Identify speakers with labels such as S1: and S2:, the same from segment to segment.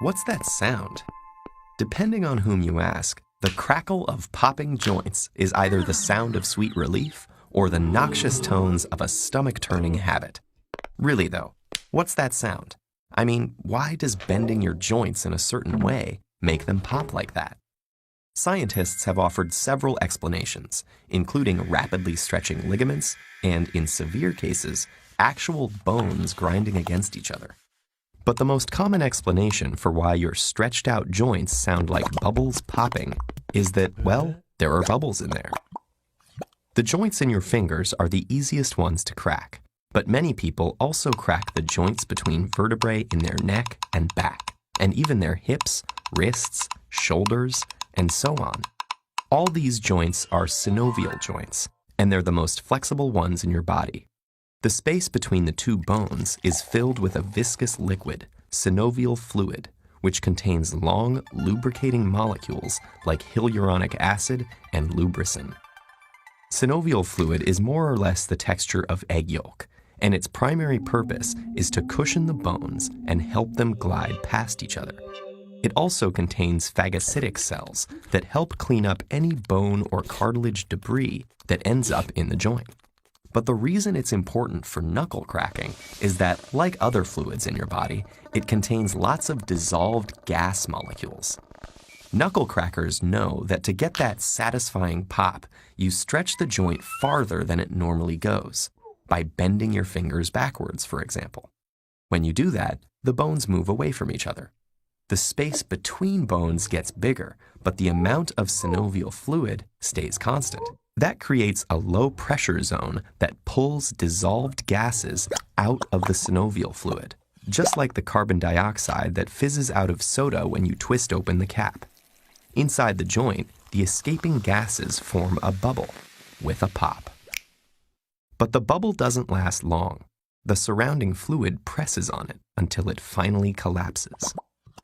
S1: What's that sound? Depending on whom you ask, the crackle of popping joints is either the sound of sweet relief or the noxious tones of a stomach-turning habit. Really though, what's that sound? I mean, why does bending your joints in a certain way make them pop like that? Scientists have offered several explanations, including rapidly stretching ligaments and, in severe cases, actual bones grinding against each other. But the most common explanation for why your stretched out joints sound like bubbles popping is that, well, there are bubbles in there. The joints in your fingers are the easiest ones to crack, but many people also crack the joints between vertebrae in their neck and back, and even their hips, wrists, shoulders, and so on. All these joints are synovial joints, and they're the most flexible ones in your body. The space between the two bones is filled with a viscous liquid, synovial fluid, which contains long, lubricating molecules like hyaluronic acid and lubricin. Synovial fluid is more or less the texture of egg yolk, and its primary purpose is to cushion the bones and help them glide past each other. It also contains phagocytic cells that help clean up any bone or cartilage debris that ends up in the joint. But the reason it's important for knuckle cracking is that, like other fluids in your body, it contains lots of dissolved gas molecules. Knuckle crackers know that to get that satisfying pop, you stretch the joint farther than it normally goes, by bending your fingers backwards, for example. When you do that, the bones move away from each other. The space between bones gets bigger, but the amount of synovial fluid stays constant. That creates a low-pressure zone that pulls dissolved gases out of the synovial fluid, just like the carbon dioxide that fizzes out of soda when you twist open the cap. Inside the joint, the escaping gases form a bubble with a pop. But the bubble doesn't last long. The surrounding fluid presses on it until it finally collapses.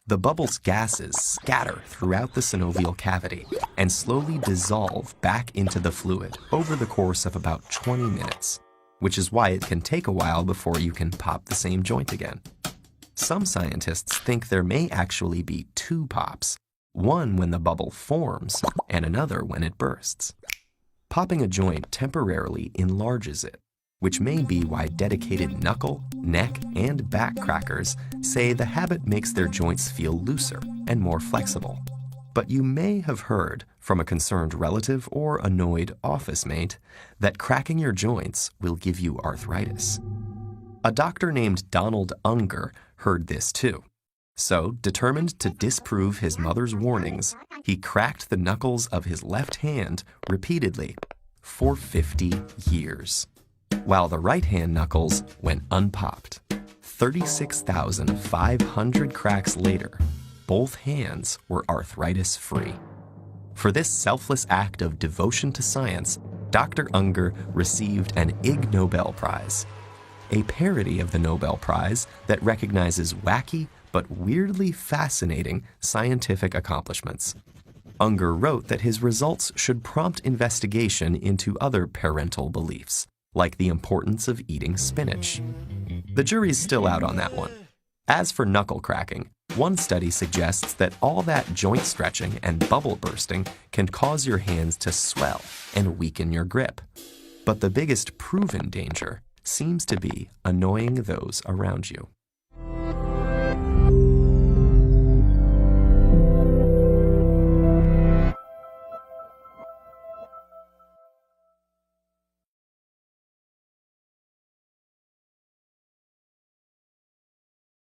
S1: The bubble's gases scatter throughout the synovial cavity and slowly dissolve back into the fluid over the course of about 20 minutes, which is why it can take a while before you can pop the same joint again. Some scientists think there may actually be two pops, one when the bubble forms and another when it bursts. Popping a joint temporarily enlarges it, which may be why dedicated knuckle, neck, and back crackers say the habit makes their joints feel looser and more flexible. But you may have heard from a concerned relative or annoyed office mate that cracking your joints will give you arthritis. A doctor named Donald Unger heard this too. So, determined to disprove his mother's warnings, he cracked the knuckles of his left hand repeatedly for 50 years. While the right-hand knuckles went unpopped. 36,500 cracks later, both hands were arthritis-free. For this selfless act of devotion to science, Dr. Unger received an Ig Nobel Prize, a parody of the Nobel Prize that recognizes wacky but weirdly fascinating scientific accomplishments. Unger wrote that his results should prompt investigation into other parental beliefs, like the importance of eating spinach. The jury's still out on that one. As for knuckle cracking, one study suggests that all that joint stretching and bubble bursting can cause your hands to swell and weaken your grip. But the biggest proven danger seems to be annoying those around you.